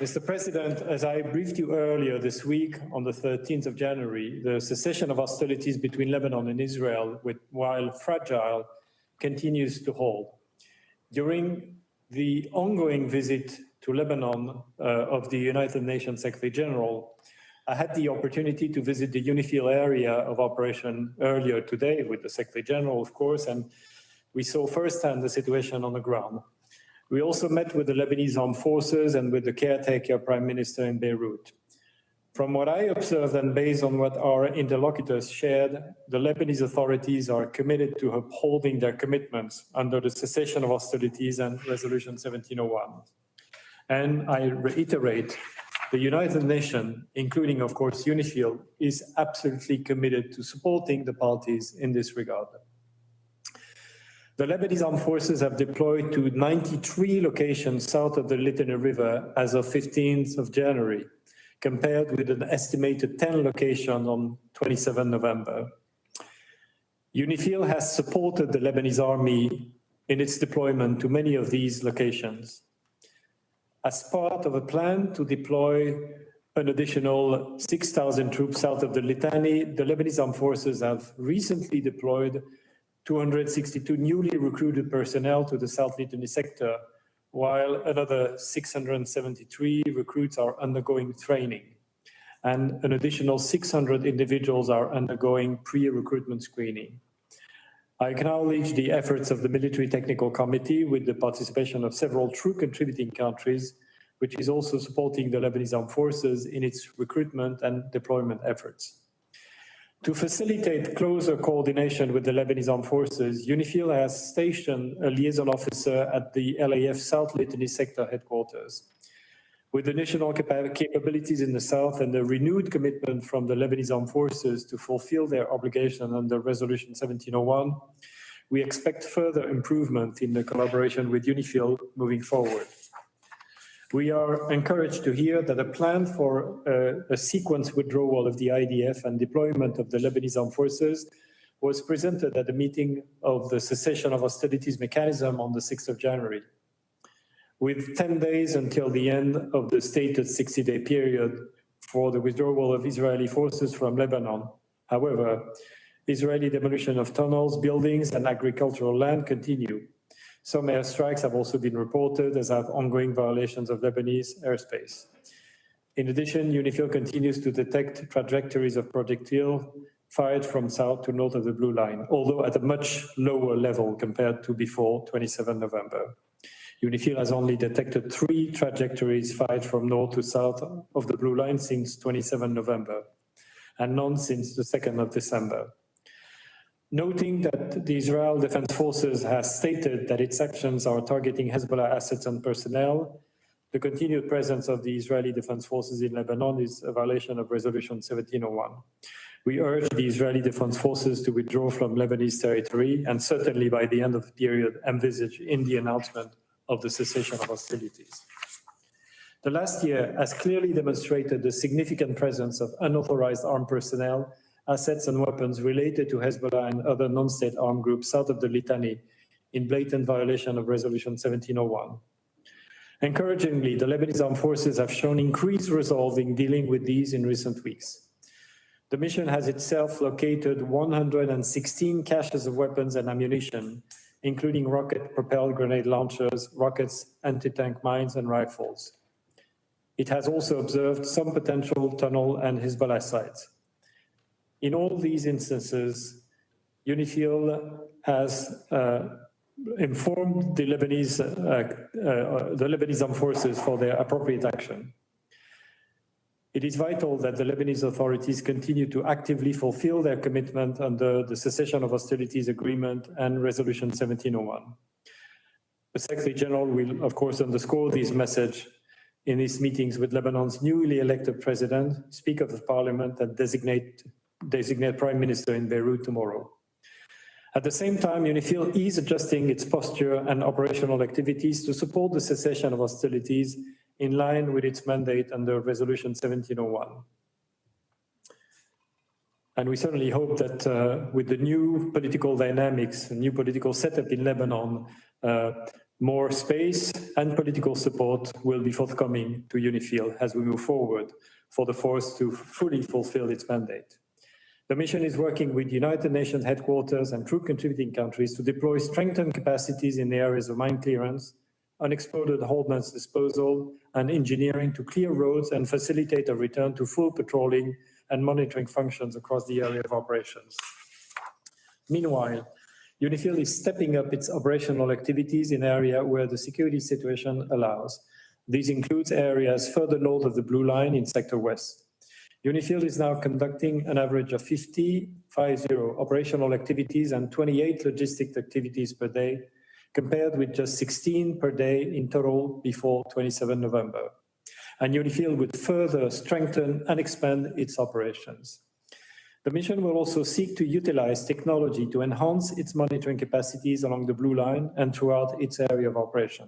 Mr. President, as I briefed you earlier this week, on the 13th of January, the cessation of hostilities between Lebanon and Israel, while fragile, continues to hold. During the ongoing visit to Lebanon of the United Nations Secretary General, I had the opportunity to visit the UNIFIL area of operation earlier today with the Secretary General, of course, and we saw firsthand the situation on the ground. We also met with the Lebanese Armed Forces and with the caretaker Prime Minister in Beirut. From what I observed and based on what our interlocutors shared, the Lebanese authorities are committed to upholding their commitments under the cessation of hostilities and Resolution 1701. And I reiterate, the United Nations, including, of course, UNIFIL, is absolutely committed to supporting the parties in this regard. The Lebanese Armed Forces have deployed to 93 locations south of the Litani River as of 15th of January, compared with an estimated 10 locations on 27 November. UNIFIL has supported the Lebanese army in its deployment to many of these locations. As part of a plan to deploy an additional 6,000 troops south of the Litani, the Lebanese Armed Forces have recently deployed 262 newly recruited personnel to the South Litani sector, while another 673 recruits are undergoing training, and an additional 600 individuals are undergoing pre-recruitment screening. I acknowledge the efforts of the Military Technical Committee with the participation of several true contributing countries, which is also supporting the Lebanese Armed Forces in its recruitment and deployment efforts. To facilitate closer coordination with the Lebanese Armed Forces, UNIFIL has stationed a liaison officer at the LAF South Litani sector headquarters. With additional capabilities in the south and the renewed commitment from the Lebanese Armed Forces to fulfill their obligation under Resolution 1701, we expect further improvement in the collaboration with UNIFIL moving forward. We are encouraged to hear that a plan for a sequence withdrawal of the IDF and deployment of the Lebanese Armed Forces was presented at the meeting of the cessation of hostilities mechanism on the 6th of January. With 10 days until the end of the stated 60-day period for the withdrawal of Israeli forces from Lebanon. However, Israeli demolition of tunnels, buildings, and agricultural land continue. Some airstrikes have also been reported, as have ongoing violations of Lebanese airspace. In addition, UNIFIL continues to detect trajectories of projectile fired from south to north of the Blue Line, although at a much lower level compared to before 27 November. UNIFIL has only detected 3 trajectories fired from north to south of the Blue Line since 27 November, and none since the 2nd of December. Noting that the Israel Defense Forces has stated that its actions are targeting Hezbollah assets and personnel, the continued presence of the Israeli Defense Forces in Lebanon is a violation of Resolution 1701. We urge the Israeli Defense Forces to withdraw from Lebanese territory, and certainly by the end of the period envisaged in the announcement of the cessation of hostilities. The last year has clearly demonstrated the significant presence of unauthorized armed personnel, assets and weapons related to Hezbollah and other non-state armed groups south of the Litani in blatant violation of Resolution 1701. Encouragingly, the Lebanese Armed Forces have shown increased resolve in dealing with these in recent weeks. The mission has itself located 116 caches of weapons and ammunition, including rocket-propelled grenade launchers, rockets, anti-tank mines, and rifles. It has also observed some potential tunnel and Hezbollah sites. In all these instances, UNIFIL has informed the Lebanese Armed Forces for their appropriate action. It is vital that the Lebanese authorities continue to actively fulfill their commitment under the Cessation of Hostilities Agreement and Resolution 1701. The Secretary General will, of course, underscore this message in his meetings with Lebanon's newly elected President, Speaker of Parliament, and designate Prime Minister in Beirut tomorrow. At the same time, UNIFIL is adjusting its posture and operational activities to support the cessation of hostilities in line with its mandate under Resolution 1701. And we certainly hope that with the new political dynamics, new political setup in Lebanon, More space and political support will be forthcoming to UNIFIL as we move forward for the force to fully fulfill its mandate. The mission is working with United Nations headquarters and troop contributing countries to deploy strengthened capacities in the areas of mine clearance, unexploded ordnance disposal, and engineering to clear roads and facilitate a return to full patrolling and monitoring functions across the area of operations. Meanwhile, UNIFIL is stepping up its operational activities in areas where the security situation allows. This includes areas further north of the Blue Line in Sector West. UNIFIL is now conducting an average of 50 operational activities and 28 logistic activities per day, compared with just 16 per day in total before 27 November. And UNIFIL would further strengthen and expand its operations. The mission will also seek to utilize technology to enhance its monitoring capacities along the Blue Line and throughout its area of operation.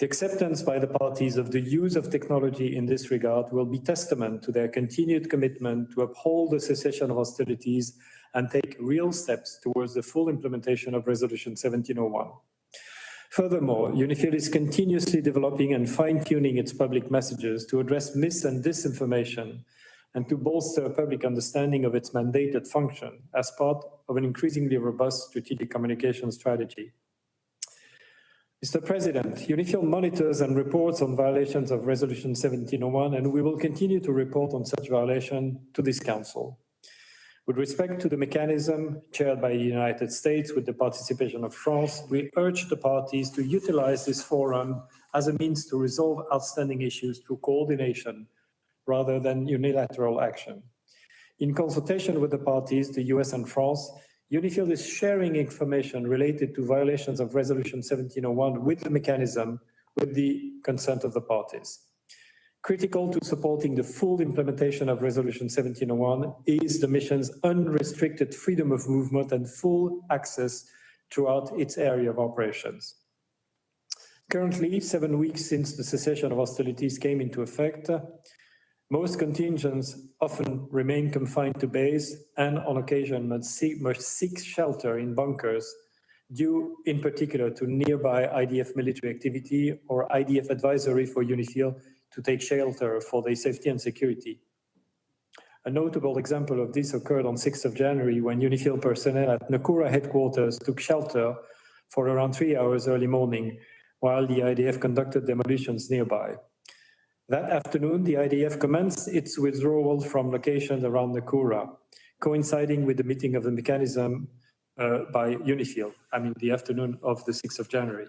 The acceptance by the parties of the use of technology in this regard will be testament to their continued commitment to uphold the cessation of hostilities and take real steps towards the full implementation of Resolution 1701. Furthermore, UNIFIL is continuously developing and fine-tuning its public messages to address mis- and disinformation and to bolster public understanding of its mandated function as part of an increasingly robust strategic communication strategy. Mr. President, UNIFIL monitors and reports on violations of Resolution 1701, and we will continue to report on such violation to this Council. With respect to the mechanism chaired by the United States with the participation of France, we urge the parties to utilize this forum as a means to resolve outstanding issues through coordination rather than unilateral action. In consultation with the parties, the US and France, UNIFIL is sharing information related to violations of Resolution 1701 with the mechanism with the consent of the parties. Critical to supporting the full implementation of Resolution 1701 is the mission's unrestricted freedom of movement and full access throughout its area of operations. Currently, 7 weeks since the cessation of hostilities came into effect, most contingents often remain confined to base and on occasion must seek shelter in bunkers due in particular to nearby IDF military activity or IDF advisory for UNIFIL to take shelter for their safety and security. A notable example of this occurred on 6th of January when UNIFIL personnel at Nakura headquarters took shelter for around 3 hours early morning while the IDF conducted demolitions nearby. That afternoon, the IDF commenced its withdrawal from locations around Nakura, coinciding with the meeting of the mechanism by UNIFIL, the afternoon of the 6th of January.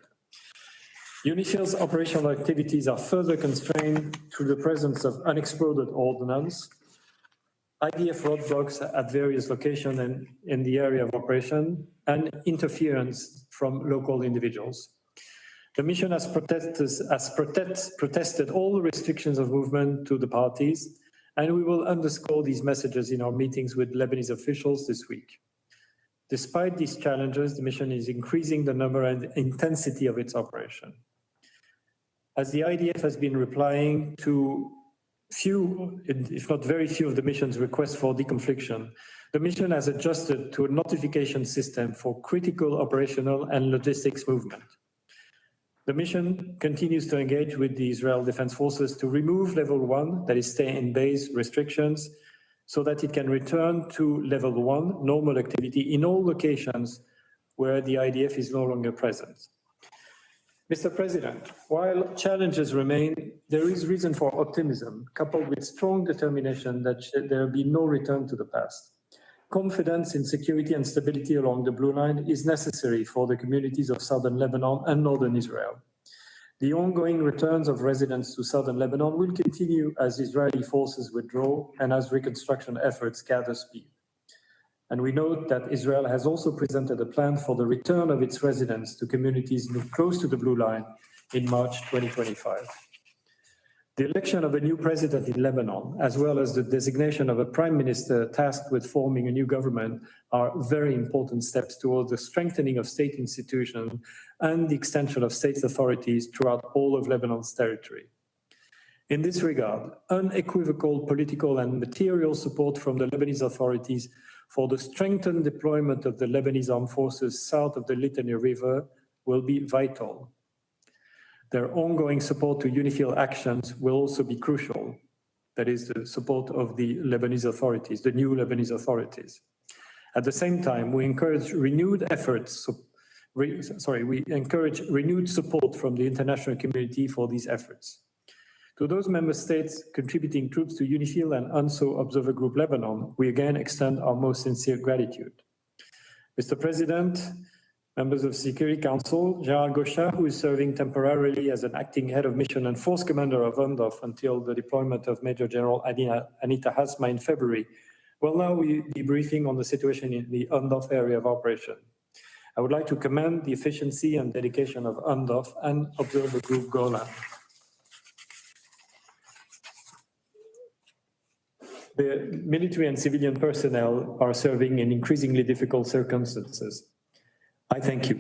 UNIFIL's operational activities are further constrained through the presence of unexploded ordnance, IDF roadblocks at various locations and in the area of operation, and interference from local individuals. The mission has protested all restrictions of movement to the parties, and we will underscore these messages in our meetings with Lebanese officials this week. Despite these challenges, the mission is increasing the number and intensity of its operation. As the IDF has been replying to few, if not very few, of the mission's requests for deconfliction, the mission has adjusted to a notification system for critical operational and logistics movement. The mission continues to engage with the Israel Defense Forces to remove level 1, that is stay in base restrictions, so that it can return to level 1, normal activity, in all locations where the IDF is no longer present. Mr. President, while challenges remain, there is reason for optimism, coupled with strong determination that there will be no return to the past. Confidence in security and stability along the Blue Line is necessary for the communities of southern Lebanon and northern Israel. The ongoing returns of residents to southern Lebanon will continue as Israeli forces withdraw and as reconstruction efforts gather speed. And we note that Israel has also presented a plan for the return of its residents to communities close to the Blue Line in March 2025. The election of a new president in Lebanon, as well as the designation of a prime minister tasked with forming a new government, are very important steps towards the strengthening of state institutions and the extension of state authorities throughout all of Lebanon's territory. In this regard, unequivocal political and material support from the Lebanese authorities for the strengthened deployment of the Lebanese armed forces south of the Litani River will be vital Their ongoing support to UNIFIL actions will also be crucial. That is the support of the Lebanese authorities, the new Lebanese authorities. At the same time, we encourage renewed efforts, we encourage renewed support from the international community for these efforts. To those member states contributing troops to UNIFIL and UNSO Observer Group Lebanon, we again extend our most sincere gratitude. Mr. President, members of Security Council, General Gosha, who is serving temporarily as an acting head of mission and force commander of UNDOF until the deployment of Major General Anita Hasma in February, will now be briefing on the situation in the UNDOF area of operation. I would like to commend the efficiency and dedication of UNDOF and Observer Group Golan. The military and civilian personnel are serving in increasingly difficult circumstances. I thank you.